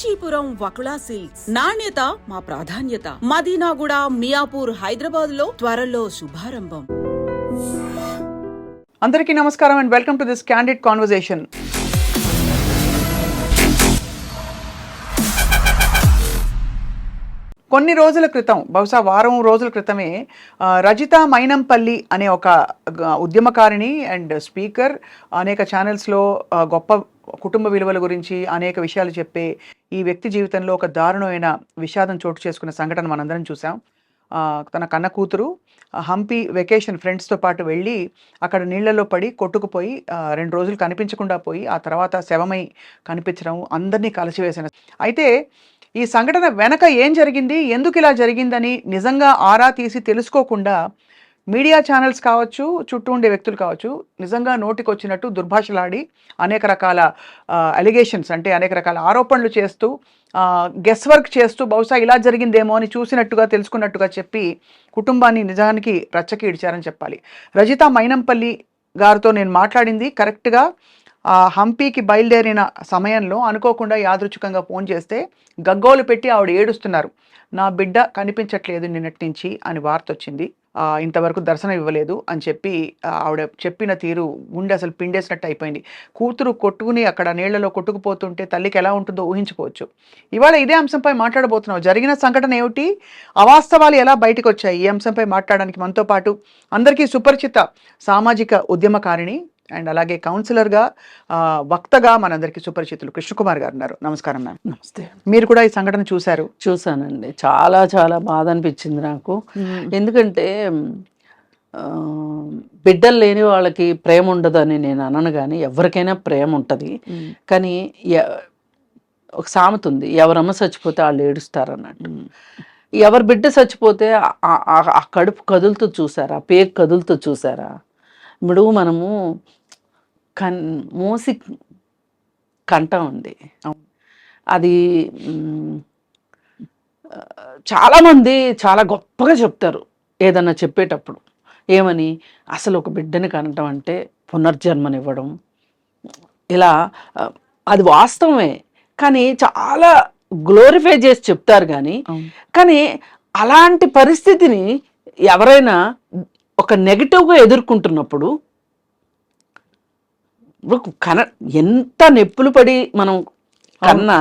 Kanchipuram Vakula silks నాణ్యత మా ప్రాధాన్యత. మదీనాగూడ, మియాపూర్, హైదరాబాద్ లో త్వరలో శుభారంభం. అందరికీ నమస్కారం and welcome to this candid conversation. కొన్ని రోజుల క్రితం, బహుశా వారం రోజుల క్రితమే రజిత మైనంపల్లి అనే ఒక ఉద్యమకారిణి అండ్ స్పీకర్, అనేక ఛానల్స్లో గొప్ప కుటుంబ విలువల గురించి అనేక విషయాలు చెప్పే ఈ వ్యక్తి జీవితంలో ఒక దారుణమైన విషాదం చోటు చేసుకున్న సంఘటన మనందరం చూసాం. తన కన్న కూతురు హంపి వెకేషన్ ఫ్రెండ్స్తో పాటు వెళ్ళి అక్కడ నీళ్లలో పడి కొట్టుకుపోయి 2 రోజులు కనిపించకుండా పోయి ఆ తర్వాత శవమై కనిపించడం అందరినీ కలిసివేసిన. అయితే ఈ సంఘటన వెనక ఏం జరిగింది, ఎందుకు ఇలా జరిగిందని నిజంగా ఆరా తీసి తెలుసుకోకుండా మీడియా ఛానల్స్ కావచ్చు, చుట్టూ ఉండే వ్యక్తులు కావచ్చు, నిజంగా నోటికొచ్చినట్టు దుర్భాషలాడి అనేక రకాల అలిగేషన్స్, అంటే అనేక రకాల ఆరోపణలు చేస్తూ గెస్ వర్క్ చేస్తూ బహుశా ఇలా జరిగిందేమో అని చూసినట్టుగా తెలుసుకున్నట్టుగా చెప్పి కుటుంబాన్ని నిజానికి రచ్చకి ఇడిచారని చెప్పాలి. రజిత మైనంపల్లి గారితో నేను మాట్లాడింది కరెక్ట్గా హంపీకి బయలుదేరిన సమయంలో అనుకోకుండా యాదృచ్ఛికంగా ఫోన్ చేస్తే గగ్గోలు పెట్టి ఆవిడ ఏడుస్తున్నారు. నా బిడ్డ కనిపించట్లేదు నిన్నటి నుంచి అని వార్త వచ్చింది, ఇంతవరకు దర్శనం ఇవ్వలేదు అని చెప్పి ఆవిడ చెప్పిన తీరు గుండె అసలు పిండేసినట్టు అయిపోయింది. కూతురు కొట్టుకుని అక్కడ నీళ్లలో కొట్టుకుపోతుంటే తల్లికి ఎలా ఉంటుందో ఊహించుకోవచ్చు. ఇవాళ ఇదే అంశంపై మాట్లాడబోతున్నాం. జరిగిన సంఘటన ఏమిటి, అవాస్తవాలు ఎలా బయటకు వచ్చాయి, ఈ అంశంపై మాట్లాడడానికి మనతో పాటు అందరికీ సుపరిచిత సామాజిక ఉద్యమకారిణి అండ్ అలాగే కౌన్సిలర్గా, వక్తగా మనందరికీ సుపరిచితులు కృష్ణకుమార్ గారు ఉన్నారు. నమస్కారం మ్యామ్. నమస్తే. మీరు కూడా ఈ సంఘటన చూశారు? చూసానండి. చాలా చాలా బాధ అనిపించింది నాకు. ఎందుకంటే బిడ్డలు లేని వాళ్ళకి ప్రేమ ఉండదని నేను అనను, కానీ ఎవరికైనా ప్రేమ ఉంటుంది. కానీ ఒక సామెత ఉంది, ఎవరమ్మ చచ్చిపోతే వాళ్ళు ఏడుస్తారు అన్నట్టు. ఎవరి బిడ్డ చచ్చిపోతే ఆ కడుపు కదులుతూ చూసారా, పేగు కదులుతూ చూసారా. ఇప్పుడు మనము మూసి కంట ఉంది, అది చాలామంది చాలా గొప్పగా చెప్తారు ఏదన్నా చెప్పేటప్పుడు. ఏమని, అసలు ఒక బిడ్డని కనటం అంటే పునర్జన్మనివ్వడం, ఇలా అది వాస్తవమే. కానీ చాలా గ్లోరిఫై చేసి చెప్తారు. కానీ అలాంటి పరిస్థితిని ఎవరైనా ఒక నెగిటివ్గా ఎదుర్కొంటున్నప్పుడు ఎంత నొప్పులు పడి మనం కన్నా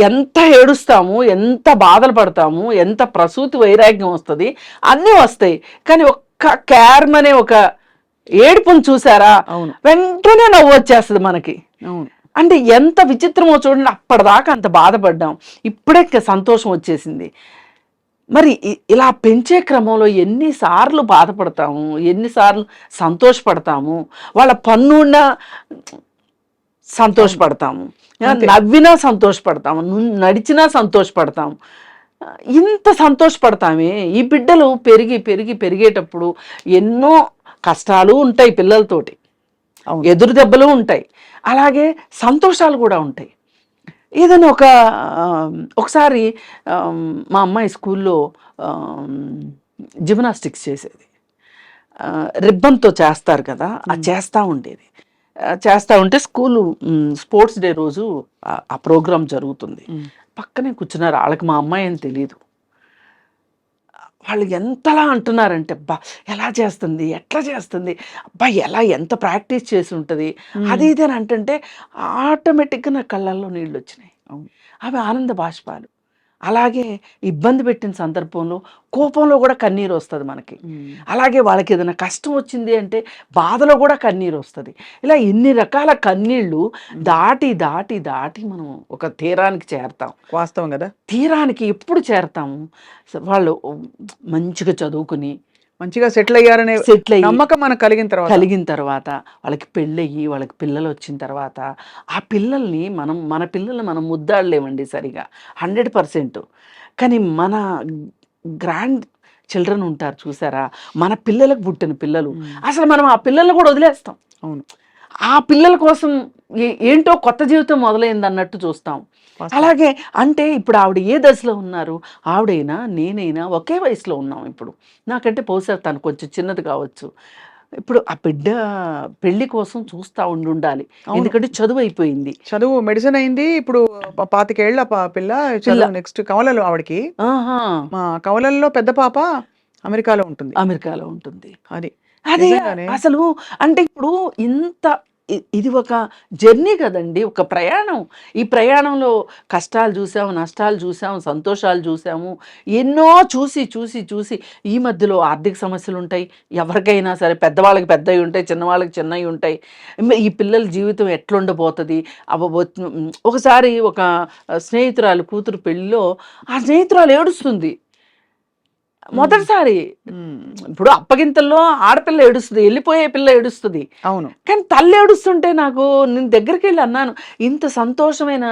ఎంత ఏడుస్తాము, ఎంత బాధలు పడతాము, ఎంత ప్రసూతి వైరాగ్యం వస్తుంది, అన్నీ వస్తాయి. కానీ ఒక్క క్యార్మ్ అనే ఒక ఏడుపును చూసారా, వెంటనే నవ్వు వచ్చేస్తుంది మనకి. అంటే ఎంత విచిత్రమో చూడండి. అప్పటిదాకా అంత బాధపడ్డాం, ఇప్పుడే సంతోషం వచ్చేసింది. మరి ఇలా పెంచే క్రమంలో ఎన్నిసార్లు బాధపడతాము, ఎన్నిసార్లు సంతోషపడతాము. వాళ్ళ పన్నున్నా సంతోషపడతాము, నవ్వినా సంతోషపడతాము, నడిచినా సంతోషపడతాము. ఇంత సంతోషపడతామే. ఈ బిడ్డలు పెరిగేటప్పుడు ఎన్నో కష్టాలు ఉంటాయి, పిల్లలతోటి ఎదురు దెబ్బలు ఉంటాయి, అలాగే సంతోషాలు కూడా ఉంటాయి. ఏదైనా ఒకసారి మా అమ్మాయి స్కూల్లో జిమ్నాస్టిక్స్ చేసేది. రిబ్బన్తో చేస్తారు కదా, అది చేస్తూ ఉంటే స్కూలు స్పోర్ట్స్ డే రోజు ఆ ప్రోగ్రాం జరుగుతుంది. పక్కనే కూర్చున్నారు. వాళ్ళకి మా అమ్మాయి అని తెలియదు. వాళ్ళు ఎంతలా అంటున్నారంటే, అబ్బా ఎలా చేస్తుంది, ఎట్లా చేస్తుంది, అబ్బా ఎంత ప్రాక్టీస్ చేసి ఉంటుంది, అది ఇది అని అంటుంటే ఆటోమేటిక్గా నా కళ్ళల్లో నీళ్ళు వచ్చినాయి. అవి ఆనంద బాష్పాలు. అలాగే ఇబ్బంది పెట్టిన సందర్భంలో కోపంలో కూడా కన్నీరు వస్తుంది మనకి. అలాగే వాళ్ళకి ఏదైనా కష్టం వచ్చింది అంటే బాధలో కూడా కన్నీరు వస్తుంది. ఇలా ఇన్ని రకాల కన్నీళ్ళు దాటి దాటి దాటి మనం ఒక తీరానికి చేరతాం. వాస్తవం కదా. తీరానికి ఎప్పుడు చేరతాము, వాళ్ళు మంచిగా చదువుకుని మంచిగా సెటిల్ అయ్యారనే నమ్మకం మనకు కలిగిన తర్వాత వాళ్ళకి పెళ్ళయ్యి వాళ్ళకి పిల్లలు వచ్చిన తర్వాత ఆ పిల్లల్ని మన పిల్లల్ని మనం ముద్దాడలేమండి సరిగా 100%. కానీ మన గ్రాండ్ చిల్డ్రన్ ఉంటారు చూసారా, మన పిల్లలకు పుట్టిన పిల్లలు, అసలు మనం ఆ పిల్లల్ని కూడా వదిలేస్తాం. అవును, ఆ పిల్లల కోసం ఏంటో కొత్త జీవితం మొదలైంది అన్నట్టు చూస్తాం. అలాగే అంటే ఇప్పుడు ఆవిడ ఏ దశలో ఉన్నారు, ఆవిడైనా నేనైనా ఒకే వయసులో ఉన్నాం. ఇప్పుడు నాకంటే బహుశా తను కొంచెం చిన్నది కావచ్చు. ఇప్పుడు ఆ బిడ్డ పెళ్లి కోసం చూస్తా ఉండాలి, ఎందుకంటే చదువు అయిపోయింది. చదువు మెడిసిన్ అయింది. ఇప్పుడు 25 ఏళ్ల పిల్ల చదువు నెక్స్ట్ కవలలు ఆవిడకి. ఆహా, మా కవలల్లో పెద్ద పాప అమెరికాలో ఉంటుంది. అమెరికాలో ఉంటుంది. అది అదే నిజంగానే. అసలు అంటే ఇప్పుడు ఇంత ఇది ఒక జర్నీ కదండి, ఒక ప్రయాణం. ఈ ప్రయాణంలో కష్టాలు చూసాము, నష్టాలు చూసాము, సంతోషాలు చూసాము, ఎన్నో చూసి చూసి చూసి ఈ మధ్యలో ఆర్థిక సమస్యలు ఉంటాయి. ఎవరికైనా సరే, పెద్దవాళ్ళకి పెద్దవి ఉంటాయి, చిన్నవాళ్ళకి చిన్నవి ఉంటాయి. ఈ పిల్లల జీవితం ఎట్లుండబోతుంది. ఒకసారి ఒక స్నేహితురాలు కూతురు పెళ్ళిలో ఆ స్నేహితురాలు ఏడుస్తుంది మొదటిసారి. ఇప్పుడు అప్పగింతల్లో ఆడపిల్ల ఏడుస్తుంది, వెళ్ళిపోయే పిల్ల ఏడుస్తుంది. అవును. కానీ తల్లి ఏడుస్తుంటే నాకు, నేను దగ్గరికి వెళ్ళి అన్నాను, ఇంత సంతోషమైన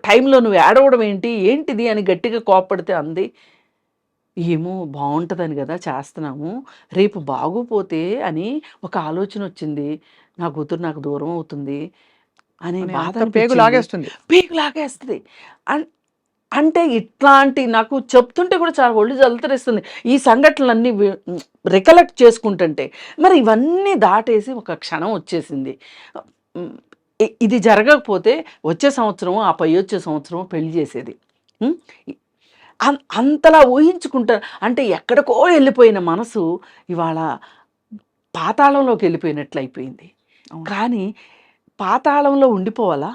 టైంలో నువ్వు ఏడవడం ఏంటిది అని గట్టిగా కోప్పడితే అంది, ఏమో బాగుంటుందని కదా చేస్తున్నాము, రేపు బాగోపోతే అని ఒక ఆలోచన వచ్చింది, నా కూతురు నాకు దూరం అవుతుంది అనే బాధ పేగు లాగేస్తుంది. పేగు లాగేస్తుంది. అంటే ఇట్లాంటి నాకు చెప్తుంటే కూడా చాలా ఒళ్ళు జలతరిస్తుంది ఈ సంఘటనలన్నీ రికలెక్ట్ చేసుకుంటుంటే. మరి ఇవన్నీ దాటేసి ఒక క్షణం వచ్చేసింది. ఇది జరగకపోతే వచ్చే సంవత్సరం, ఆ పై వచ్చే సంవత్సరం పెళ్లి చేసేది. అంతలా ఊహించుకుంటారు. అంటే ఎక్కడికో వెళ్ళిపోయిన మనసు ఇవాళ పాతాళంలోకి వెళ్ళిపోయినట్లు అయిపోయింది. కానీ పాతాళంలో ఉండిపోయేలా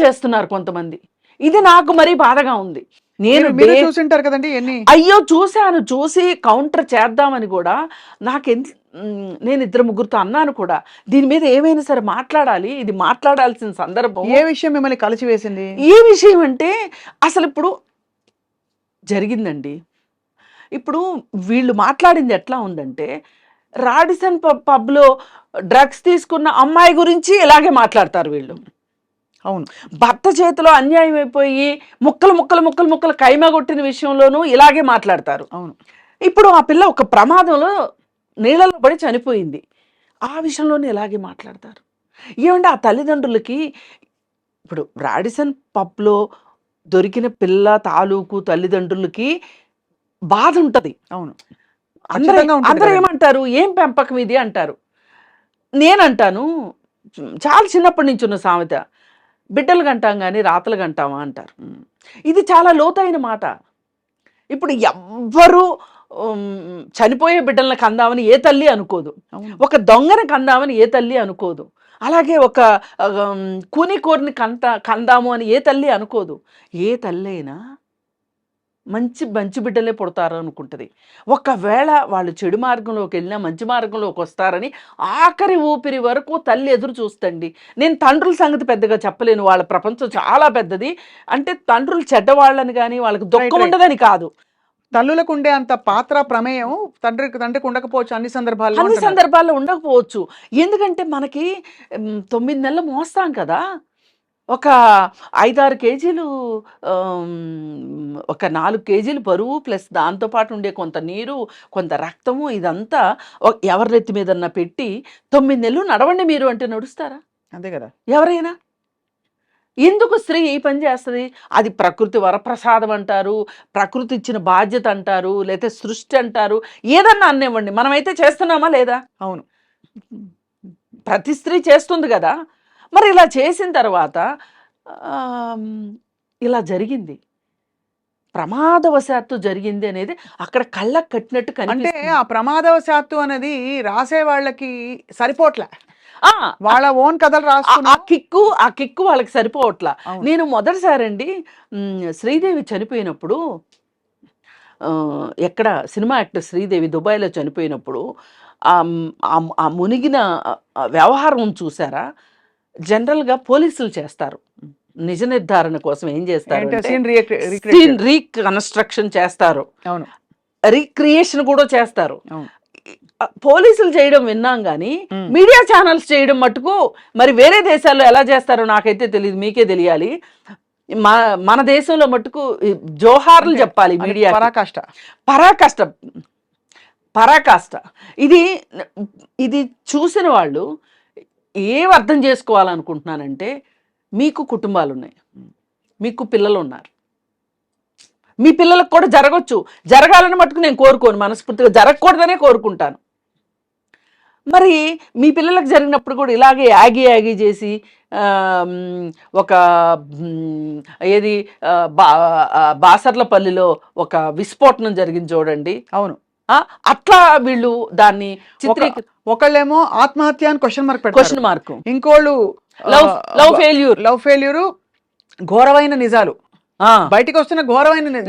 చేస్తున్నారు కొంతమంది. ఇది నాకు మరీ బాధగా ఉంది. నేను చూసింటారు కదండి ఎన్ని. అయ్యో చూశాను, చూసి కౌంటర్ చేద్దామని కూడా నేను 2-3 అన్నాను కూడా, దీని మీద ఏమైనా సరే మాట్లాడాలి, ఇది మాట్లాడాల్సిన సందర్భం. ఏ విషయం మిమ్మల్ని కలిసివేసింది? ఏ విషయం అంటే అసలు ఇప్పుడు జరిగిందండి. ఇప్పుడు వీళ్ళు మాట్లాడింది ఎట్లా ఉందంటే, రాడిసన్ పబ్లో డ్రగ్స్ తీసుకున్న అమ్మాయి గురించి ఇలాగే మాట్లాడతారు వీళ్ళు. అవును. భర్త చేతిలో అన్యాయం అయిపోయి ముక్కలు కైమా కొట్టిన విషయంలోనూ ఇలాగే మాట్లాడతారు. అవును. ఇప్పుడు ఆ పిల్ల ఒక ప్రమాదంలో నీళ్ళలో పడి చనిపోయింది, ఆ విషయంలోనే ఇలాగే మాట్లాడతారు. ఏమంటే ఆ తల్లిదండ్రులకి, ఇప్పుడు రాడిసన్ పబ్లో దొరికిన పిల్ల తాలూకు తల్లిదండ్రులకి బాధ ఉంటుంది. అవును. అందరూ ఏమంటారు, ఏం పెంపకం ఇది అంటారు. నేనంటాను, చాలా చిన్నప్పటి నుంచి ఉన్న సామెత, బిడ్డలు కంటాం కానీ రాతలు కంటామా అంటారు. ఇది చాలా లోతైన మాట. ఇప్పుడు ఎవ్వరూ చనిపోయే బిడ్డలను కందామని ఏ తల్లి అనుకోదు, ఒక దొంగని కందామని ఏ తల్లి అనుకోదు, అలాగే ఒక కూనికోరిని కందాము అని ఏ తల్లి అనుకోదు. ఏ తల్లి అయినా మంచి బిడ్డలే పుడతారు అనుకుంటుంది. ఒకవేళ వాళ్ళు చెడు మార్గంలోకి వెళ్ళినా మంచి మార్గంలోకి వస్తారని ఆఖరి ఊపిరి వరకు తల్లి ఎదురు చూస్తండి. నేను తండ్రుల సంగతి పెద్దగా చెప్పలేను, వాళ్ళ ప్రపంచం చాలా పెద్దది. అంటే తండ్రులు చెడ్డవాళ్ళని కానీ వాళ్ళకి దుఃఖం ఉండదని కాదు, తల్లులకు ఉండే అంత పాత్ర ప్రమేయం తండ్రికి ఉండకపోవచ్చు అన్ని సందర్భాల్లో ఉండకపోవచ్చు. ఎందుకంటే మనకి 9 నెలలు మోస్తాం కదా, ఒక 5-6 కేజీలు, ఒక 4 కేజీలు బరువు ప్లస్ దాంతోపాటు ఉండే కొంత నీరు, కొంత రక్తము, ఇదంతా ఎవరి నెత్తి మీదన్నా పెట్టి 9 నెలలు నడవండి మీరు అంటే నడుస్తారా? అంతే కదా. ఎవరైనా ఎందుకు స్త్రీ ఈ పని చేస్తుంది? అది ప్రకృతి వరప్రసాదం అంటారు, ప్రకృతి ఇచ్చిన బాధ్యత అంటారు, లేకపోతే సృష్టి అంటారు, ఏదన్నా అన్నివ్వండి, మనమైతే చేస్తున్నామా లేదా? అవును. ప్రతి స్త్రీ చేస్తుంది కదా. మరి ఇలా చేసిన తర్వాత ఇలా జరిగింది, ప్రమాదవశాత్తు జరిగింది అనేది అక్కడ కళ్ళకు కట్టినట్టు అంటే ఆ ప్రమాదవశాత్తు అనేది రాసే వాళ్ళకి సరిపోట్లే, వాళ్ళ ఓన్ కథలు రాసుకున్న ఆ కిక్కు వాళ్ళకి సరిపోవట్లా. నేను మొదటిసారి అండి శ్రీదేవి చనిపోయినప్పుడు, ఎక్కడ సినిమా యాక్టర్ శ్రీదేవి దుబాయ్లో చనిపోయినప్పుడు ఆ మునిగిన వ్యవహారం చూసారా? జనరల్గా పోలీసులు చేస్తారు నిజ నిర్ధారణ కోసం, ఏం చేస్తారు, సీన్ రీకన్స్ట్రక్షన్ చేస్తారు, రీక్రియేషన్ కూడా చేస్తారు. పోలీసులు చేయడం విన్నాం కానీ మీడియా ఛానల్స్ చేయడం మటుకు మరి వేరే దేశాల్లో ఎలా చేస్తారో నాకైతే తెలియదు, మీకే తెలియాలి. మన దేశంలో మటుకు జోహార్లు చెప్పాలి మీడియా. పరాకాష్ట. ఇది చూసిన వాళ్ళు ఏం అర్థం చేసుకోవాలనుకుంటున్నానంటే, మీకు కుటుంబాలు ఉన్నాయి, మీకు పిల్లలు ఉన్నారు, మీ పిల్లలకు కూడా జరగచ్చు. జరగాలని మటుకు నేను కోరుకోను, మనస్ఫూర్తిగా జరగకూడదనే కోరుకుంటాను. మరి మీ పిల్లలకు జరిగినప్పుడు కూడా ఇలాగే యాగి చేసి ఒక ఏది బాసర్లపల్లిలో ఒక విస్ఫోటనం జరిగింది చూడండి. అవును, అట్లా వీళ్ళు దాన్ని ఒకళ్ళేమో ఆత్మహత్య అని క్వశ్చన్ మార్క్, ఇంకోళ్ళు లవ్ ఫెయిల్యూర్, ఘోరమైన నిజాలు బయటికి వస్తున్న ఘోరమైన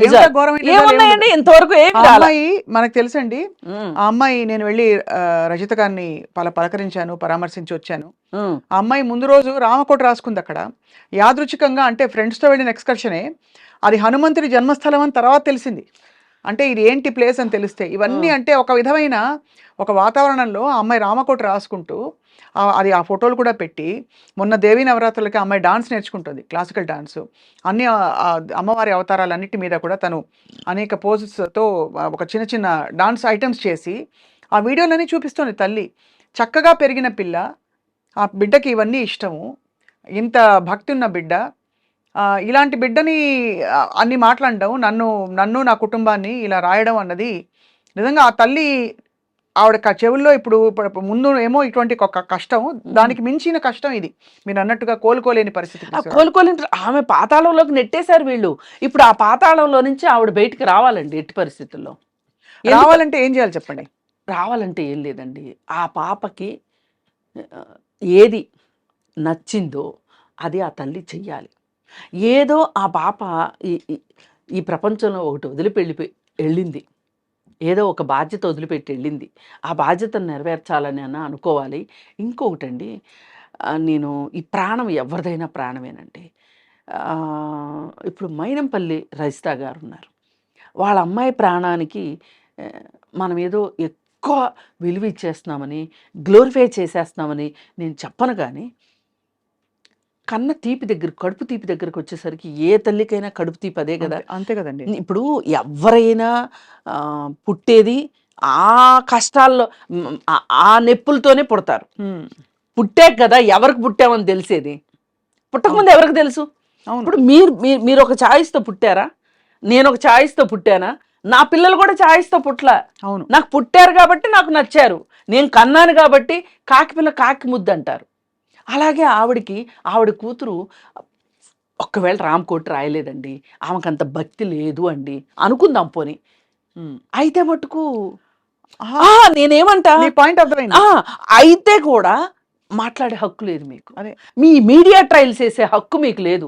ఏమున్నాయండి ఇంతవరకు. అమ్మాయి మనకు తెలుసండి, ఆ అమ్మాయి నేను వెళ్ళి రజిత గారిని పలకరించాను, పరామర్శించి వచ్చాను. ఆ అమ్మాయి ముందు రోజు రామకోట రాసుకుంది అక్కడ యాదృచ్ఛికంగా, అంటే ఫ్రెండ్స్ తో వెళ్ళిన ఎక్స్కర్షనే. అది హనుమంతుడి జన్మస్థలం అని తర్వాత తెలిసింది. అంటే ఇది ఏంటి ప్లేస్ అని తెలిస్తే ఇవన్నీ అంటే ఒక విధమైన ఒక వాతావరణంలో ఆ అమ్మాయి రామకోట రాసుకుంటూ అది ఆ ఫోటోలు కూడా పెట్టి, మొన్న దేవీ నవరాత్రులకి అమ్మాయి డాన్స్ నేర్చుకుంటుంది, క్లాసికల్ డాన్స్. అన్ని అమ్మవారి అవతారాలన్నిటి మీద కూడా తను అనేక పోజెస్తో ఒక చిన్న చిన్న డాన్స్ ఐటమ్స్ చేసి ఆ వీడియోలన్నీ చూపిస్తుంది. తల్లి చక్కగా పెరిగిన పిల్ల, ఆ బిడ్డకి ఇవన్నీ ఇష్టము, ఇంత భక్తి ఉన్న బిడ్డ, ఇలాంటి బిడ్డని అన్ని మాట్లాడడం, నన్ను నా కుటుంబాన్ని ఇలా రాయడం అన్నది నిజంగా ఆ తల్లి ఆవిడ చెవుల్లో ఇప్పుడు ముందు ఏమో ఇటువంటి ఒక కష్టం, దానికి మించిన కష్టం ఇది. మీరు అన్నట్టుగా కోలుకోలేని పరిస్థితి. కోలుకోలేని ఆమె పాతాళంలోకి నెట్టేశారు వీళ్ళు. ఇప్పుడు ఆ పాతాళంలో నుంచి ఆవిడ బయటికి రావాలండి. ఎట్టి పరిస్థితుల్లో రావాలంటే ఏం చేయాలి చెప్పండి? రావాలంటే ఏం లేదండి, ఆ పాపకి ఏది నచ్చిందో అది ఆ తల్లి చెయ్యాలి. ఏదో ఆ పాప ఈ ప్రపంచంలో ఒకటి వెళ్ళింది, ఏదో ఒక బాధ్యత వదిలిపెట్టి వెళ్ళింది. ఆ బాధ్యతను నెరవేర్చాలని అనుకోవాలి. ఇంకొకటండి, నేను ఈ ప్రాణం ఎవరిదైనా ప్రాణమేనండి. ఇప్పుడు మైనంపల్లి రజిత గారు ఉన్నారు, వాళ్ళ అమ్మాయి ప్రాణానికి మనం ఏదో ఎక్కువ విలువ ఇచ్చేస్తున్నామని, గ్లోరిఫై చేసేస్తున్నామని నేను చెప్పను. కానీ కన్న తీపి దగ్గర, కడుపు తీపి దగ్గరకు వచ్చేసరికి ఏ తల్లికైనా కడుపు తీపి అదే కదా. అంతే కదండి. ఇప్పుడు ఎవరైనా పుట్టేది ఆ కష్టాల్లో, ఆ నెప్పులతోనే పుడతారు. పుట్టాక కదా ఎవరికి పుట్టామని తెలిసేది. పుట్టకముందు ఎవరికి తెలుసు? ఇప్పుడు మీరు ఒక ఛాయిస్తో పుట్టారా? నేను ఒక ఛాయిస్తో పుట్టానా? నా పిల్లలు కూడా ఛాయిస్తో పుట్టలా. అవును, నాకు పుట్టారు కాబట్టి నాకు నచ్చారు, నేను కన్నాను కాబట్టి కాకి పిల్ల కాకి ముద్దు అంటారు. అలాగే ఆవిడ కూతురు ఒక్కవేళ రామకోటి రాయలేదండి, ఆమెకు అంత భక్తి లేదు అండి అనుకుందాం పోని, అయితే మటుకు నేనేమంటా, అయితే కూడా మాట్లాడే హక్కు లేదు మీకు. మీ మీడియా ట్రయల్స్ వేసే హక్కు మీకు లేదు.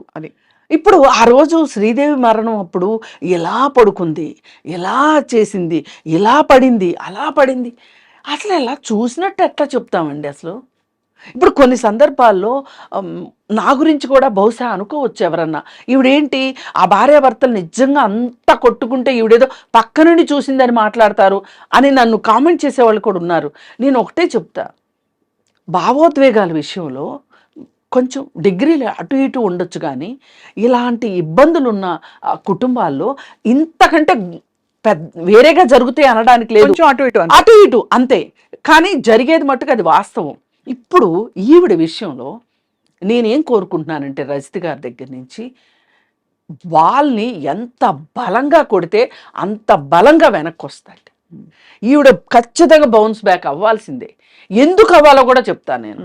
ఇప్పుడు ఆ రోజు శ్రీదేవి మరణం అప్పుడు ఎలా పడుకుంది, ఎలా చేసింది, ఇలా పడింది, అలా పడింది, అసలు ఎలా చూసినట్టు ఎట్లా చెప్తామండి అసలు? ఇప్పుడు కొన్ని సందర్భాల్లో నా గురించి కూడా బహుశా అనుకోవచ్చు ఎవరన్నా, ఈవిడేంటి ఆ భార్యాభర్తలు నిజంగా అంతా కొట్టుకుంటే ఈవిడేదో పక్క నుండి చూసిందని మాట్లాడతారు అని నన్ను కామెంట్ చేసేవాళ్ళు కూడా ఉన్నారు. నేను ఒకటే చెప్తా, భావోద్వేగాల విషయంలో కొంచెం డిగ్రీలు అటు ఇటు ఉండొచ్చు, కానీ ఇలాంటి ఇబ్బందులు ఉన్న కుటుంబాల్లో ఇంతకంటే వేరేగా జరుగుతాయి అనడానికి లేదు. అటు ఇటు అంతే, కానీ జరిగేది మట్టుకు అది వాస్తవం. ఇప్పుడు ఈవిడ విషయంలో నేనేం కోరుకుంటున్నానంటే, రజిత గారి దగ్గర నుంచి వాళ్ళని ఎంత బలంగా కొడితే అంత బలంగా వెనక్కి వస్తాడు. ఈవిడ ఖచ్చితంగా బౌన్స్ బ్యాక్ అవ్వాల్సిందే. ఎందుకు అవ్వాలో కూడా చెప్తాను నేను.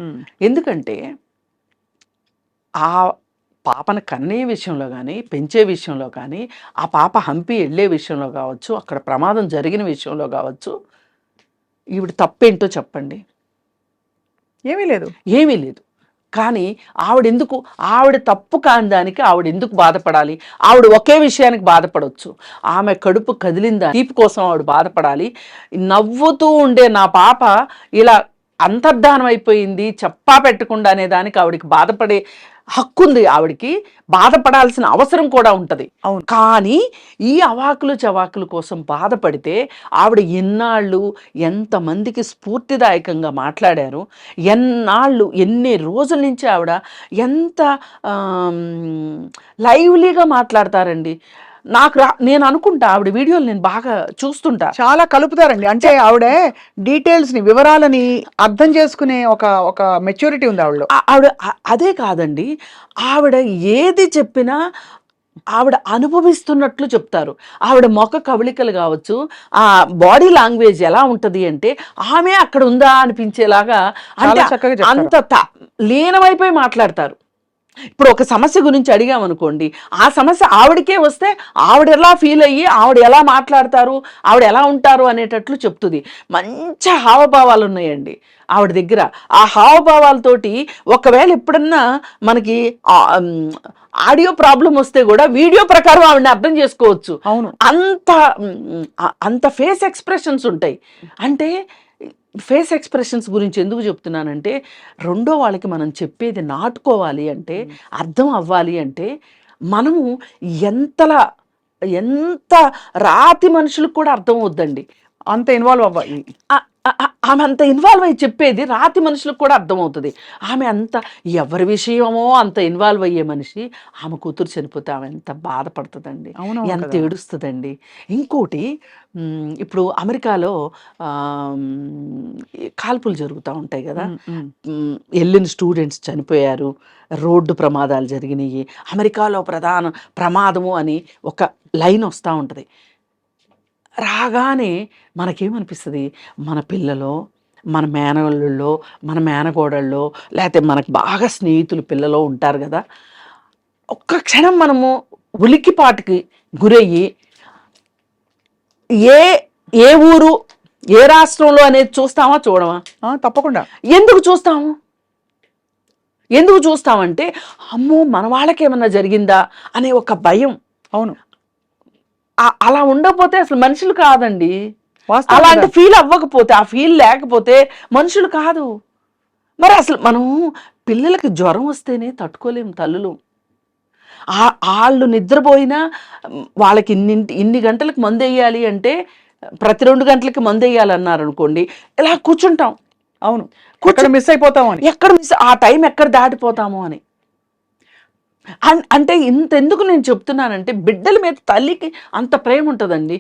ఎందుకంటే ఆ పాపను కన్నే విషయంలో కానీ, పెంచే విషయంలో కానీ, ఆ పాప హంపి వెళ్ళే విషయంలో కావచ్చు, అక్కడ ప్రమాదం జరిగిన విషయంలో కావచ్చు, ఈవిడ తప్పేంటో చెప్పండి? ఏమీ లేదు. కానీ ఆవిడ తప్పు కాని దానికి ఆవిడ ఎందుకు బాధపడాలి? ఆవిడ ఒకే విషయానికి బాధపడవచ్చు, ఆమె కడుపు కదిలిందా తీపి కోసం ఆవిడ బాధపడాలి. నవ్వుతూ ఉండే నా పాప ఇలా అంతర్ధానం అయిపోయింది చెప్పా పెట్టకుండా అనే దానికి ఆవిడకి బాధపడే హక్కు ఉంది, ఆవిడికి బాధపడాల్సిన అవసరం కూడా ఉంటుంది. అవును, కానీ ఈ అవాకులు చవాకుల కోసం బాధపడితే ఆవిడ ఎన్నాళ్ళు ఎంతమందికి స్ఫూర్తిదాయకంగా మాట్లాడారు, ఎన్ని రోజుల నుంచి ఆవిడ ఎంత లైవ్లీగా మాట్లాడతారండి. నేను అనుకుంటా ఆవిడ వీడియోలు నేను బాగా చూస్తుంటా, చాలా కలుపుతారండి. అంటే ఆవిడ డీటెయిల్స్ ని, వివరాలని అర్థం చేసుకునే ఒక మెచ్యూరిటీ ఉంది ఆవిడ. అదే కాదండి, ఆవిడ ఏది చెప్పినా ఆవిడ అనుభవిస్తున్నట్లు చెప్తారు. ఆవిడ ముఖ కవళికలు కావచ్చు, ఆ బాడీ లాంగ్వేజ్ ఎలా ఉంటది అంటే ఆమె అక్కడ ఉందా అనిపించేలాగా, అంటే చాలా చక్కగా చెప్తారు. అంత లీనమైపోయి మాట్లాడతారు. ఇప్పుడు ఒక సమస్య గురించి అడిగామనుకోండి, ఆ సమస్య ఆవిడకే వస్తే ఆవిడ ఎలా ఫీల్ అయ్యి ఆవిడ ఎలా మాట్లాడతారు, ఆవిడ ఎలా ఉంటారు అనేటట్లు చెప్తుంది. మంచి హావభావాలు ఉన్నాయండి ఆవిడ దగ్గర. ఆ హావభావాలతోటి ఒకవేళ ఎప్పుడన్నా మనకి ఆడియో ప్రాబ్లం వస్తే కూడా వీడియో ప్రకారం ఆవిడని అర్థం చేసుకోవచ్చు. అవును. అంత ఫేస్ ఎక్స్ప్రెషన్స్ ఉంటాయి. అంటే ఫేస్ ఎక్స్ప్రెషన్స్ గురించి ఎందుకు చెప్తున్నానంటే, రెండో వాళ్ళకి మనం చెప్పేది నాటుకోవాలి అంటే, అర్థం అవ్వాలి అంటే, మనము ఎంత రాతి మనుషులకు కూడా అర్థం అవుద్దండి. అంత ఇన్వాల్వ్ అవ్వాలి. ఆమె అంత ఇన్వాల్వ్ అయ్యి చెప్పేది రాతి మనుషులకు కూడా అర్థమవుతుంది. ఆమె అంత ఎవరి విషయమో అంత ఇన్వాల్వ్ అయ్యే మనిషి. ఆమె కూతురు చనిపోతే ఆమె ఎంత బాధపడుతుందండి, ఎంత ఏడుస్తుందండి. ఇంకోటి, ఇప్పుడు అమెరికాలో కాల్పులు జరుగుతూ ఉంటాయి కదా, వెళ్ళిన స్టూడెంట్స్ చనిపోయారు, రోడ్డు ప్రమాదాలు జరిగినాయి, అమెరికాలో ప్రధాన ప్రమాదము అని ఒక లైన్ వస్తూ ఉంటుంది. రాగానే మనకేమనిపిస్తుంది, మన పిల్లలో, మన మేనల్లుల్లో, మన మేనకోడళ్ళలో, లేకపోతే మనకు బాగా స్నేహితులు పిల్లలో ఉంటారు కదా, ఒక్క క్షణం మనము ఉలిక్కిపాటుకి గురయ్యి ఏ ఊరు ఏ రాష్ట్రంలో అనేది చూస్తామా చూడమా? తప్పకుండా. ఎందుకు చూస్తామంటే, అమ్మో మన వాళ్ళకి ఏమన్నా జరిగిందా అనే ఒక భయం. అవును. అలా ఉండకపోతే అసలు మనుషులు కాదండి. అలాంటి ఫీల్ అవ్వకపోతే, ఆ ఫీల్ లేకపోతే మనుషులు కాదు. మరి అసలు మనం పిల్లలకి జ్వరం వస్తేనే తట్టుకోలేము తల్లులు. వాళ్ళు నిద్రపోయినా వాళ్ళకి ఇన్ని గంటలకు మందు వేయాలి అంటే ప్రతి 2 గంటలకి మందు వేయాలన్నారు అనుకోండి, ఇలా కూర్చుంటాం. అవును, మిస్ అయిపోతాము అని, ఆ టైం ఎక్కడ దాటిపోతాము అని. అంటే ఇంతెందుకు నేను చెప్తున్నానంటే, బిడ్డల మీద తల్లికి అంత ప్రేమ ఉంటుందండి.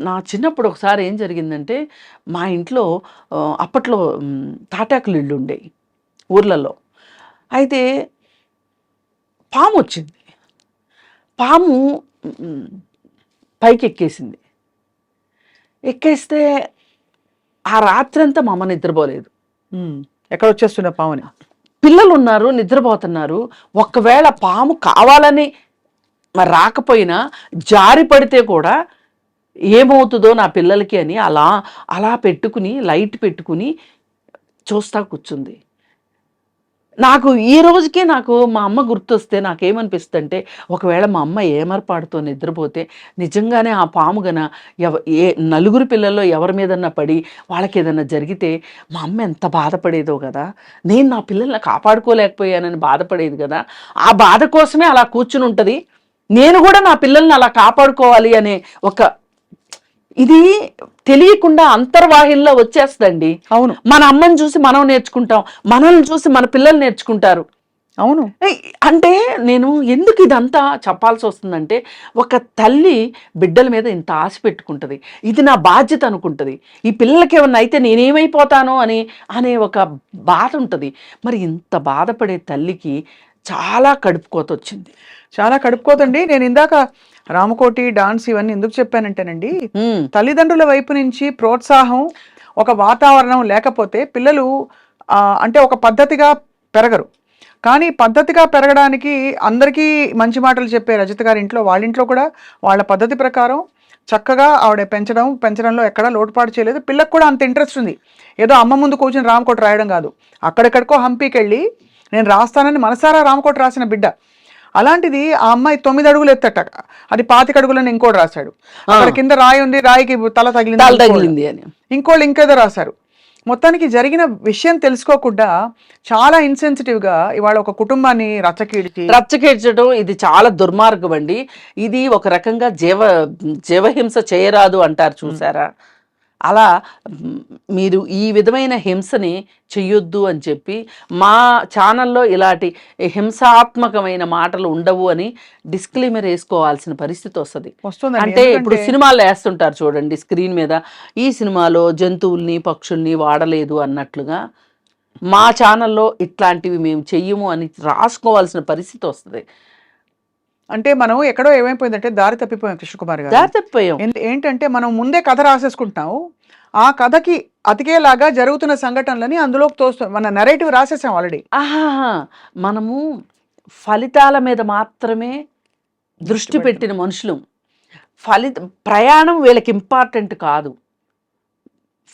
నా చిన్నప్పుడు ఒకసారి ఏం జరిగిందంటే, మా ఇంట్లో అప్పట్లో తాటాకులు ఇళ్ళు ఉండేవి ఊర్లలో. అయితే పాము వచ్చింది. పాము పైకి ఎక్కేస్తే ఆ రాత్రి అంతా మా అమ్మ నిద్రపోలేదు. ఎక్కడ వచ్చేస్తున్న పాముని, పిల్లలు ఉన్నారు, నిద్రపోతున్నారు. ఒకవేళ పాము కావాలని మరి రాకపోయినా జారి పడితే కూడా ఏమవుతుందో నా పిల్లలకి అని అలా పెట్టుకుని, లైట్ పెట్టుకుని చూస్తా కూర్చుంది. నాకు ఈ రోజుకే మా అమ్మ గుర్తొస్తే నాకేమనిపిస్తుంది అంటే, ఒకవేళ మా అమ్మ ఏమరపాటుతో నిద్రపోతే నిజంగానే ఆ పాము గన నలుగురు పిల్లల్లో ఎవరి మీదన్నా పడి వాళ్ళకి ఏదన్నా జరిగితే మా అమ్మ ఎంత బాధపడేదో కదా, నేను నా పిల్లల్ని కాపాడుకోలేకపోయానని బాధపడేది కదా. ఆ బాధ కోసమే అలా కూర్చుని ఉంటుంది. నేను కూడా నా పిల్లల్ని అలా కాపాడుకోవాలి అనే ఒక ఇది తెలియకుండా అంతర్వాహిల్లో వచ్చేస్తుందండి. అవును. మన అమ్మని చూసి మనం నేర్చుకుంటాం, మనల్ని చూసి మన పిల్లలు నేర్చుకుంటారు. అవును. అంటే నేను ఎందుకు ఇదంతా చెప్పాల్సి వస్తుందంటే, ఒక తల్లి బిడ్డల మీద ఇంత ఆశ పెట్టుకుంటుంది, ఇది నా బాధ్యత అనుకుంటుంది. ఈ పిల్లలకి ఏమన్నా అయితే నేనేమైపోతానో అనే ఒక బాధ ఉంటుంది. మరి ఇంత బాధపడే తల్లికి చాలా కడుపుకోత వచ్చింది. చాలా కడుపుకోతండి. నేను ఇందాక రామకోటి, డాన్స్ ఇవన్నీ ఎందుకు చెప్పానంటేనండి, తల్లిదండ్రుల వైపు నుంచి ప్రోత్సాహం, ఒక వాతావరణం లేకపోతే పిల్లలు అంటే ఒక పద్ధతిగా పెరగరు. కానీ పద్ధతిగా పెరగడానికి అందరికీ మంచి మాటలు చెప్పే రజిత గారి ఇంట్లో, వాళ్ళ ఇంట్లో కూడా వాళ్ళ పద్ధతి ప్రకారం చక్కగా ఆవిడ పెంచడంలో ఎక్కడా లోటుపాటు చేయలేదు. పిల్లకు కూడా అంత ఇంట్రెస్ట్ ఉంది. ఏదో అమ్మ ముందు కూర్చొని రామకోటి రాయడం కాదు, అక్కడెక్కడికో హంపీకి వెళ్ళి నేను రాస్తానని మనసారా రామకోటి రాసిన బిడ్డ. అలాంటిది ఆ అమ్మాయి 9 అడుగులు ఎత్తట, అది 25 అడుగులని ఇంకోటి రాశాడు. అక్కడ కింద రాయి ఉంది, రాయికి తల తగిలింది అని ఇంకోళ్ళు ఇంకేదో రాశారు. మొత్తానికి జరిగిన విషయం తెలుసుకోకుండా చాలా ఇన్సెన్సిటివ్గా ఇవాళ ఒక కుటుంబాన్ని రచ్చకీడ్చడం ఇది చాలా దుర్మార్గం అండి. ఇది ఒక రకంగా జీవహింస చేయరాదు అంటారు చూసారా, అలా మీరు ఈ విధమైన హింసని చెయ్యొద్దు అని చెప్పి మా ఛానల్లో ఇలాంటి హింసాత్మకమైన మాటలు ఉండవు అని డిస్క్లైమర్ వేసుకోవాల్సిన పరిస్థితి వస్తుంది. అంటే ఇప్పుడు సినిమాల్లో వేస్తుంటారు చూడండి స్క్రీన్ మీద, ఈ సినిమాలో జంతువుల్ని పక్షుల్ని వాడలేదు అన్నట్లుగా మా ఛానల్లో ఇట్లాంటివి మేము చెయ్యము అని రాసుకోవాల్సిన పరిస్థితి వస్తుంది. అంటే మనం ఎక్కడో ఏమైపోయిందంటే దారి తప్పిపోయాం కృష్ణకుమారి గారు. దారి తప్పిపోయాం. ఏంటంటే మనం ముందే కథ రాసేసుకుంటాం, ఆ కథకి అతికేలాగా జరుగుతున్న సంఘటనలని అందులోకి తోస్తాం, మన నెరేటివ్ రాసేసాం ఆల్రెడీ. ఆహాహా, మనము ఫలితాల మీద మాత్రమే దృష్టి పెట్టిన మనుషులు. ప్రయాణం వీళ్ళకి ఇంపార్టెంట్ కాదు,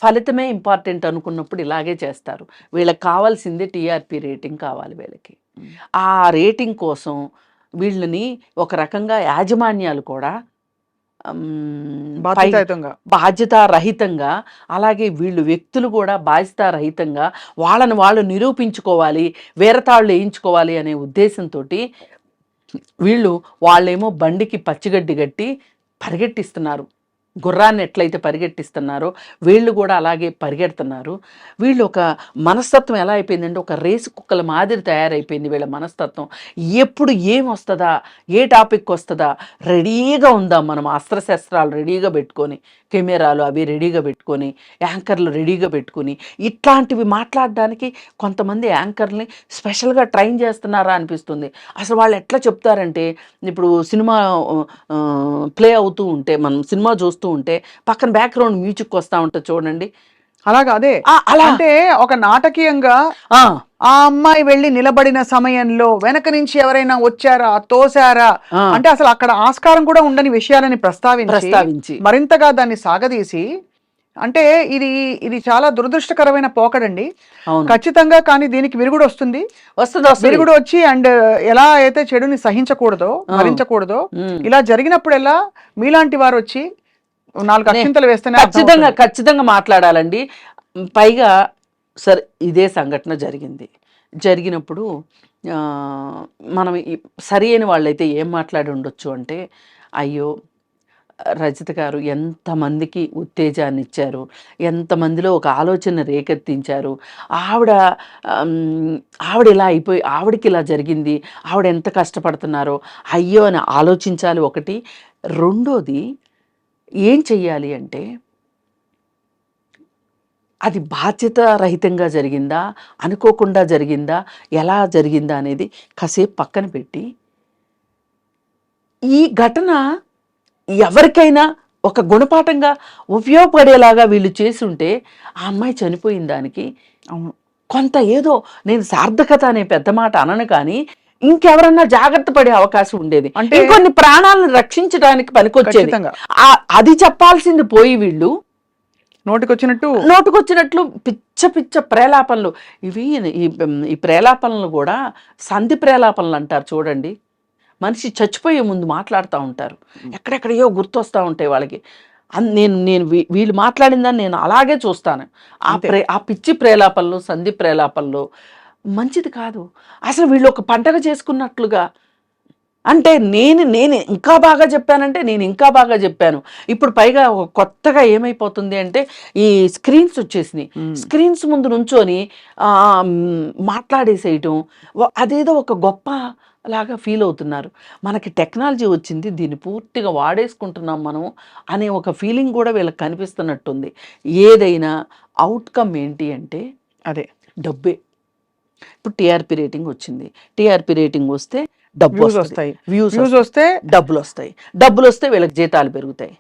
ఫలితమే ఇంపార్టెంట్ అనుకున్నప్పుడు ఇలాగే చేస్తారు. వీళ్ళకి కావాల్సింది టీఆర్పీ రేటింగ్ కావాలి వీళ్ళకి. ఆ రేటింగ్ కోసం వీళ్ళని ఒక రకంగా యాజమాన్యాలు కూడా బాధ్యతారహితంగా, అలాగే వీళ్ళు వ్యక్తులు కూడా బాధ్యతారహితంగా వాళ్ళని వాళ్ళు నిరూపించుకోవాలి, వేరతాళ్ళు వేయించుకోవాలి అనే ఉద్దేశంతో వాళ్ళేమో బండికి పచ్చిగడ్డి కట్టి పరిగెట్టిస్తున్నారు. గుర్రాన్ని ఎట్లయితే పరిగెట్టిస్తున్నారో వీళ్ళు కూడా అలాగే పరిగెడుతున్నారు. వీళ్ళు ఒక మనస్తత్వం ఎలా అయిపోయిందంటే ఒక రేసు కుక్కల మాదిరి తయారైపోయింది వీళ్ళ మనస్తత్వం. ఎప్పుడు ఏం వస్తుందా, ఏ టాపిక్ వస్తుందా, రెడీగా ఉందాం మనం, అస్త్రశస్త్రాలు రెడీగా పెట్టుకొని, కెమెరాలు అవి రెడీగా పెట్టుకొని, యాంకర్లు రెడీగా పెట్టుకుని, ఇట్లాంటివి మాట్లాడడానికి కొంతమంది యాంకర్ని స్పెషల్గా ట్రైన్ చేస్తున్నారా అనిపిస్తుంది. అసలు వాళ్ళు ఎట్లా చెప్తారంటే, ఇప్పుడు సినిమా ప్లే అవుతూ ఉంటే, మనం సినిమా చూస్తూ ఉంటే పక్కన బ్యాక్గ్రౌండ్ మ్యూజిక్ వస్తూ ఉంటుంది చూడండి, అలాగా. అదే అంటే ఒక నాటకీయంగా ఆ అమ్మాయి వెళ్ళి నిలబడిన సమయంలో వెనక నుంచి ఎవరైనా వచ్చారా, తోసారా అంటే అసలు అక్కడ ఆస్కారం కూడా ఉండని విషయాలని ప్రస్తావించి మరింతగా దాన్ని సాగదీసి, అంటే ఇది చాలా దురదృష్టకరమైన పోకడండి ఖచ్చితంగా. కానీ దీనికి విరుగుడు వస్తుంది, విరుగుడు వచ్చి అండ్ ఎలా అయితే చెడుని సహించకూడదో, భరించకూడదో, ఇలా జరిగినప్పుడెల్లా మీలాంటి వారు వచ్చి 4 అక్షింతలు వేస్తేనే ఖచ్చితంగా మాట్లాడాలండి. పైగా సరే ఇదే సంఘటన జరిగినప్పుడు మనం సరి అయిన వాళ్ళైతే ఏం మాట్లాడి ఉండొచ్చు అంటే, అయ్యో రజిత గారు ఎంతమందికి ఉత్తేజాన్ని ఇచ్చారు, ఎంతమందిలో ఒక ఆలోచన రేకెత్తించారు, ఆవిడ ఇలా అయిపోయి ఆవిడకి ఇలా జరిగింది, ఆవిడ ఎంత కష్టపడుతున్నారో అయ్యో అని ఆలోచించాలి ఒకటి. రెండోది ఏం చెయ్యాలి అంటే, అది బాధ్యత రహితంగా జరిగిందా, అనుకోకుండా జరిగిందా, ఎలా జరిగిందా అనేది కాసేపు పక్కన పెట్టి, ఈ ఘటన ఎవరికైనా ఒక గుణపాఠంగా ఉపయోగపడేలాగా వీళ్ళు చేసుంటే ఆ అమ్మాయి చనిపోయిన దానికి కొంత ఏదో, నేను సార్థకత అనే పెద్ద మాట అనను కానీ, ఇంకెవరన్నా జాగ్రత్త పడే అవకాశం ఉండేది, అంటే కొన్ని ప్రాణాలను రక్షించడానికి పనికొచ్చేది. అది చెప్పాల్సింది పోయి వీళ్ళు నోటుకొచ్చినట్లు పిచ్చ ప్రేలాపనలు. ఈ ప్రేలాపనలు కూడా సంధి ప్రేలాపనలు అంటారు చూడండి. మనిషి చచ్చిపోయే ముందు మాట్లాడుతూ ఉంటారు, ఎక్కడెక్కడయో గుర్తొస్తూ ఉంటాయి వాళ్ళకి. నేను వీళ్ళు మాట్లాడిందని నేను అలాగే చూస్తాను. ఆ పిచ్చి ప్రేలాపనలు, సంధి ప్రేలాపనలు మంచిది కాదు. అసలు వీళ్ళు ఒక పండగ చేసుకున్నట్లుగా, అంటే నేను ఇంకా బాగా చెప్పానంటే నేను ఇంకా బాగా చెప్పాను. ఇప్పుడు పైగా కొత్తగా ఏమైపోతుంది అంటే, ఈ స్క్రీన్స్ వచ్చేసినాయి, స్క్రీన్స్ ముందు నుంచొని మాట్లాడేసేయటం, అదేదో ఒక గొప్ప లాగా ఫీల్ అవుతున్నారు. మనకి టెక్నాలజీ వచ్చింది, దీన్ని పూర్తిగా వాడేసుకుంటున్నాం మనం అనే ఒక ఫీలింగ్ కూడా వీళ్ళకి కనిపిస్తున్నట్టుంది. ఏదైనా అవుట్కమ్ ఏంటి అంటే అదే డబ్బే. ఇప్పుడు టీఆర్పీ రేటింగ్ వచ్చింది, టీఆర్పీ రేటింగ్ వస్తే డబ్బులు వస్తాయి, వ్యూస్ వస్తే డబ్బులు వస్తాయి, డబ్బులు వస్తే వీళ్ళకి జీతాలు పెరుగుతాయి.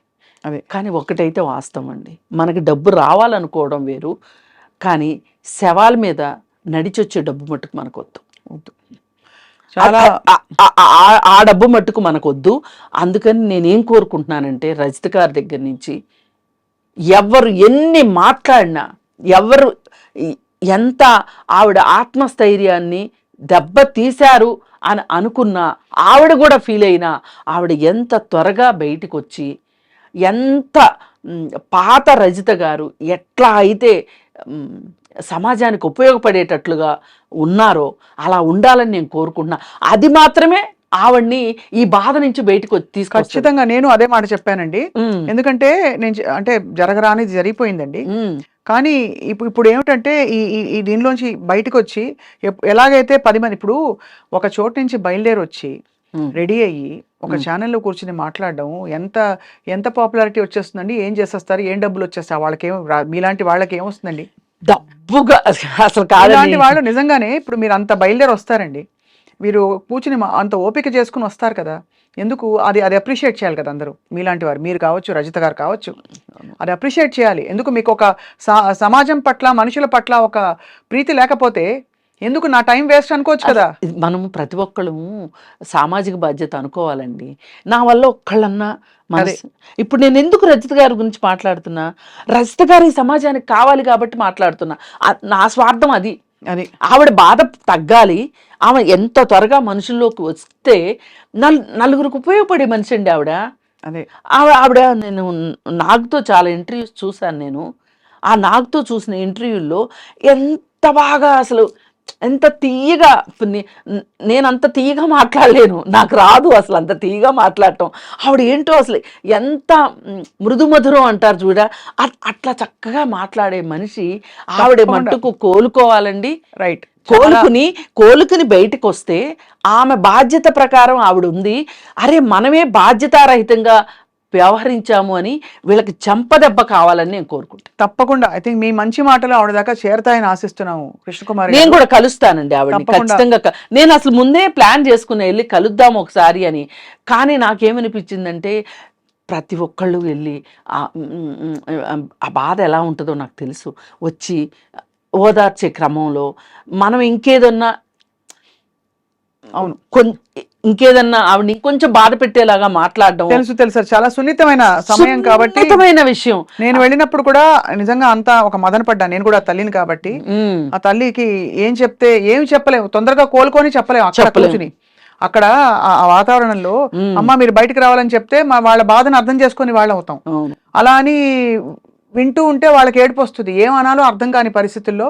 అదే. కానీ ఒకటైతే వాస్తవం అండి, మనకి డబ్బు రావాలనుకోవడం వేరు, కానీ శవాల మీద నడిచొచ్చే డబ్బు మట్టుకు మనకు వద్దు. చాలా ఆ డబ్బు మట్టుకు మనకు వద్దు. అందుకని నేనేం కోరుకుంటున్నానంటే, రజిత గారి దగ్గర నుంచి ఎవరు ఎన్ని మాట్లాడినా, ఎవరు ఎంత ఆవిడ ఆత్మస్థైర్యాన్ని దెబ్బ తీశారు అని అనుకున్నా, ఆవిడ కూడా ఫీల్ అయినా, ఆవిడ ఎంత త్వరగా బయటికి వచ్చి, ఎంత పాత రజిత గారు ఎట్లా అయితే సమాజానికి ఉపయోగపడేటట్లుగా ఉన్నారో అలా ఉండాలని నేను కోరుకుంటున్నా. అది మాత్రమే ఆవిడ్ని ఈ బాధ నుంచి బయటకు తీసుకు. ఖచ్చితంగా నేను అదే మాట చెప్పానండి. ఎందుకంటే అంటే జరగరానిది జరిగిపోయిందండి. కానీ ఇప్పుడు ఏమిటంటే ఈ దీనిలోంచి బయటకు వచ్చి, ఎలాగైతే 10 మంది ఇప్పుడు ఒక చోటు నుంచి బయలుదేరి వచ్చి రెడీ అయ్యి ఒక ఛానల్లో కూర్చుని మాట్లాడడం ఎంత పాపులారిటీ వచ్చేస్తుందండి. ఏం చేసేస్తారు, ఏం డబ్బులు వచ్చేస్తాయి వాళ్ళకి, మీలాంటి వాళ్ళకి ఏమొస్తుందండి డబ్బుగా. అసలు కాదండి వాళ్ళు నిజంగానే ఇప్పుడు మీరు అంత బయలుదేరి వస్తారండి, వీరు కూర్చుని అంత ఓపిక చేసుకుని వస్తారు కదా, ఎందుకు అది అది అప్రిషియేట్ చేయాలి కదా అందరూ, మీలాంటి వారు, మీరు కావచ్చు, రజిత గారు కావచ్చు, అది అప్రిషియేట్ చేయాలి. ఎందుకు మీకు ఒక సమాజం పట్ల, మనుషుల పట్ల ఒక ప్రీతి లేకపోతే ఎందుకు నా టైం వేస్ట్ అనుకోవచ్చు కదా. మనము ప్రతి ఒక్కళ్ళము సామాజిక బాధ్యత అనుకోవాలండి. నా వల్ల ఒక్కళ్ళన్నా ఇప్పుడు నేను ఎందుకు రజిత గారి గురించి మాట్లాడుతున్నా, రజిత గారు ఈ సమాజానికి కావాలి కాబట్టి మాట్లాడుతున్నా. నా స్వార్థం అది. ఆవిడ బాధ తగ్గాలి, ఆమె ఎంత త్వరగా మనుషుల్లోకి వస్తే నలుగురికి ఉపయోగపడే మనిషి అండి ఆవిడ. ఆవిడ నేను నాగ్తో చాలా ఇంటర్వ్యూస్ చూశాను. నేను ఆ నాగ్తో చూసిన ఇంటర్వ్యూల్లో ఎంత బాగా, అసలు ఎంత తీయగా, నేను అంత తీయగా మాట్లాడలేను, నాకు రాదు అసలు అంత తీయగా మాట్లాడటం. ఆవిడ ఏంటో అసలు ఎంత మృదు మధురం అంటారు చూడ, అట్లా చక్కగా మాట్లాడే మనిషి. ఆవిడ మట్టుకు కోలుకోవాలండి. రైట్. కోలుకుని బయటకు వస్తే ఆమె బాధ్యత ప్రకారం ఆవిడ ఉంది. అరే మనమే బాధ్యతారహితంగా వ్యవహరించాము అని వీళ్ళకి చెంపదెబ్బ కావాలని నేను కోరుకుంటాను. తప్పకుండా. ఐ థింక్ మీ మంచి మాటలు ఆవిడ దాకా చేరతాయని ఆశిస్తున్నాము కృష్ణకుమారి. నేను కూడా కలుస్తానండి ఆవిడని ఖచ్చితంగా. నేను అసలు ముందే ప్లాన్ చేసుకుని వెళ్ళి కలుద్దాం ఒకసారి అని. కానీ నాకేమనిపించిందంటే ప్రతి ఒక్కళ్ళు వెళ్ళి ఆ బాధ ఎలా ఉంటుందో నాకు తెలుసు, వచ్చి ఓదార్చే క్రమంలో మనం ఇంకేదన్నా, అవును, ఇంకేదన్నా ఆవిడ ఇంకొంచెం బాధ పెట్టేలాగా మాట్లాడడం. తెలుసు చాలా సున్నితమైన సమయం కాబట్టి, సున్నితమైన విషయం. నేను వెళ్ళినప్పుడు కూడా నిజంగా అంతా ఒక మదన పడ్డా. నేను కూడా తల్లిని కాబట్టి ఆ తల్లికి ఏం చెప్తే ఏమి చెప్పలేము, తొందరగా కోలుకొని చెప్పలేము. అక్కడ కూర్చుని అక్కడ ఆ వాతావరణంలో అమ్మ మీరు బయటకు రావాలని చెప్తే వాళ్ళ బాధను అర్థం చేసుకొని వాళ్ళు అవుతాం. అలా అని వింటూ ఉంటే వాళ్ళకి ఏడుపు వస్తుంది, ఏమనాలో అర్థం కాని పరిస్థితుల్లో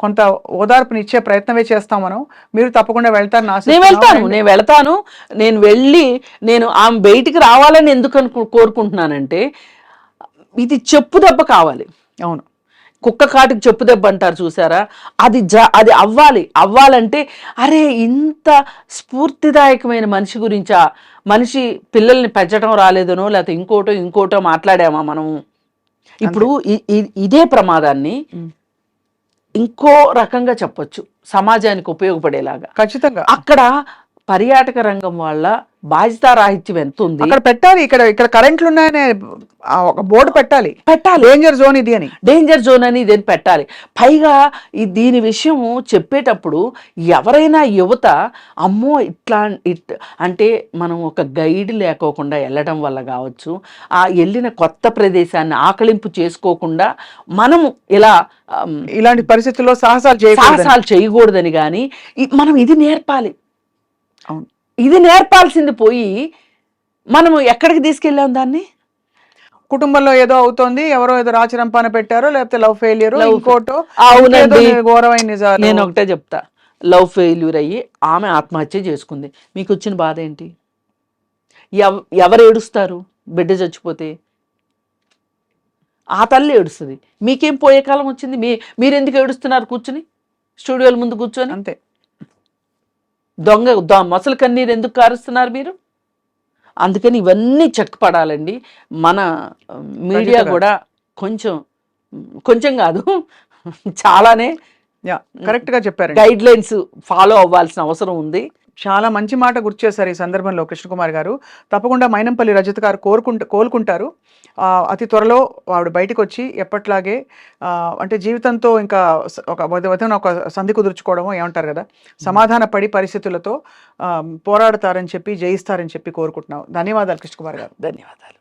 కొంత ఓదార్పునిచ్చే ప్రయత్నమే చేస్తాం మనం. మీరు తప్పకుండా వెళ్తారు. నేను వెళ్ళి నేను ఆమె బయటికి రావాలని ఎందుకు కోరుకుంటున్నానంటే, ఇది చెప్పు దెబ్బ కావాలి. అవును, కుక్క కాటికి చెప్పు దెబ్బ అంటారు చూసారా, అది అవ్వాలంటే అరే ఇంత స్ఫూర్తిదాయకమైన మనిషి గురించా, మనిషి పిల్లల్ని పెంచడం రాలేదనో లేకపోతే ఇంకోటో మాట్లాడామా మనము. ఇప్పుడు ఇదే ప్రమాదాన్ని ఇంకో రకంగా చెప్పొచ్చు, సమాజానికి ఉపయోగపడేలాగా. ఖచ్చితంగా అక్కడ పర్యాటక రంగం వాళ్ళ బాధ్యతారాహిత్యం ఎంత ఉంది అక్కడ పెట్టాలి. ఇక్కడ కరెంట్లు ఉన్నాయనే ఒక బోర్డు పెట్టాలి, డేంజర్ జోన్ ఇది అని, ఇది పెట్టాలి. పైగా దీని విషయము చెప్పేటప్పుడు ఎవరైనా యువత అమ్మో అంటే మనం ఒక గైడ్ లేకోకుండా వెళ్ళడం వల్ల కావచ్చు, ఆ వెళ్ళిన కొత్త ప్రదేశాన్ని ఆకలింపు చేసుకోకుండా మనము ఇలాంటి పరిస్థితుల్లో సాహసాలు చేయకూడదని కానీ మనం ఇది నేర్పాలి. అవును, ఇది నేర్పాల్సింది పోయి మనము ఎక్కడికి తీసుకెళ్ళాం దాన్ని. కుటుంబంలో ఏదో అవుతోంది, ఎవరో ఏదో రాచరంపాన పెట్టారో, లేకపోతే లవ్ ఫెయిల్యూర్, ఇంకోటో. ఘోరమైన నిజాలు. నేను ఒకటే చెప్తా, లవ్ ఫెయిల్యూర్ అయ్యి ఆమె ఆత్మహత్య చేసుకుంది. మీకు వచ్చిన బాధ ఏంటి? ఎవరు ఏడుస్తారు బిడ్డ చచ్చిపోతే? ఆ తల్లి ఏడుస్తుంది. మీకేం పోయే కాలం వచ్చింది? మీరు ఎందుకు ఏడుస్తున్నారు కూర్చుని స్టూడియోల ముందు కూర్చొని? అంతే. మొసలు కన్నీరు ఎందుకు కారుస్తున్నారు మీరు? అందుకని ఇవన్నీ చెక్కపడాలండి. మన మీడియా కూడా కొంచెం కాదు చాలానే కరెక్ట్ గా చెప్పారు, గైడ్ లైన్స్ ఫాలో అవ్వాల్సిన అవసరం ఉంది. చాలా మంచి మాట గుర్తు చేశారు ఈ సందర్భంలో కృష్ణకుమార్ గారు. తప్పకుండా మైనంపల్లి రజిత గారు కోలుకుంటారు. అతి త్వరలో ఆవిడ బయటకు వచ్చి ఎప్పట్లాగే అంటే జీవితంతో ఇంకా ఒక సంధి కుదుర్చుకోవడమో ఏమంటారు కదా, సమాధాన పడి పరిస్థితులతో పోరాడతారని చెప్పి, జయిస్తారని చెప్పి కోరుకుంటున్నాం. ధన్యవాదాలు కృష్ణకుమార్ గారు. ధన్యవాదాలు.